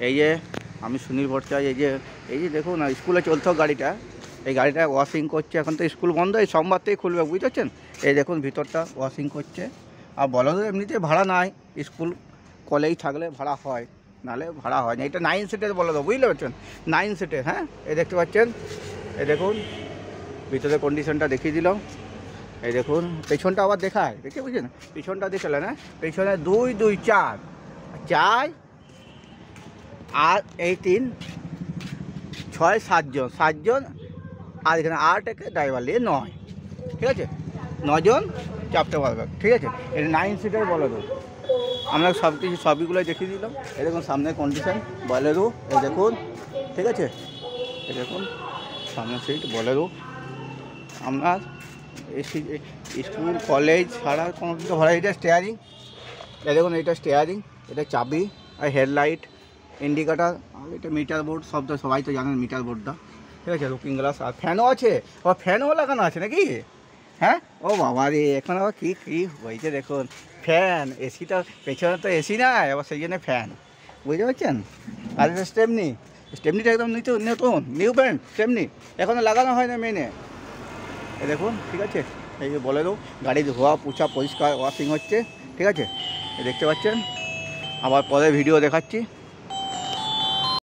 এই যে আমি সুনীল ভট্টাচার্য। এই যে দেখুন না, স্কুলে চলতো গাড়িটা, এই গাড়িটা ওয়াশিং করছে। এখন তো স্কুল বন্ধ, এই সোমবার থেকেই খুলবে, বুঝতে পারছেন। এই দেখুন ভিতরটা ওয়াশিং করছে। আর বলো তো এমনিতে ভাড়া নাই, স্কুল কলেজ থাকলে ভাড়া হয়, নাহলে ভাড়া হয় না। এটা 9 সিটের বলো তো, বুঝতে পারছেন, 9 সিটের। হ্যাঁ, এই দেখতে পাচ্ছেন, এই দেখুন ভিতরে কন্ডিশনটা দেখিয়ে দিলাম। এই দেখুন পেছনটা আবার দেখায়, দেখে বুঝছেন, পিছনটা দেখালেন। হ্যাঁ, পেছনে 2 2 4 4 আর এই 3 6 7 জন, আর এখানে 8 একে ড্রাইভার নিয়ে 9, ঠিক আছে, 9 জন চাপতে পারবে, ঠিক আছে। এটা 9 সিটের বলেরো। আমরা সব কিছু সবইগুলো দেখিয়ে দিলাম। এই দেখুন সামনে কন্ডিশন বলেরো, এই দেখুন, ঠিক আছে। এই দেখুন সামনে সিট বলেরো। আপনার এসি স্কুল কলেজ ছাড়া কোনো কিছু ভাড়া। এটা স্টিয়ারিং, এই দেখুন এটা স্টিয়ারিং, এটা চাবি আর হেডলাইট, ইন্ডিকেটার, আর এটা মিটার বোর্ড। সব তো সবাই তো জানেন মিটার বোর্ডটা, ঠিক আছে। লুকিং গ্লাস, আর ফ্যানও আছে, আবার ফ্যানও লাগানো আছে নাকি? হ্যাঁ, ও বাবা রে, এখন আবার কী কী হয়েছে দেখুন। ফ্যান, এসিটা পেছনে তো এসি নাই, আবার সেই জন্য ফ্যান, বুঝতে পারছেন। আর এটা স্টেপনিটা একদম নতুন নিউ ব্র্যান্ড স্টেপনি, এখনও লাগানো হয় না মেনে। এই দেখুন, ঠিক আছে। এই যে বলেরো, গাড়ি ধোয়া পোছা পরিষ্কার ওয়াশিং হচ্ছে, ঠিক আছে। দেখতে পাচ্ছেন, আবার পরে ভিডিও দেখাচ্ছি।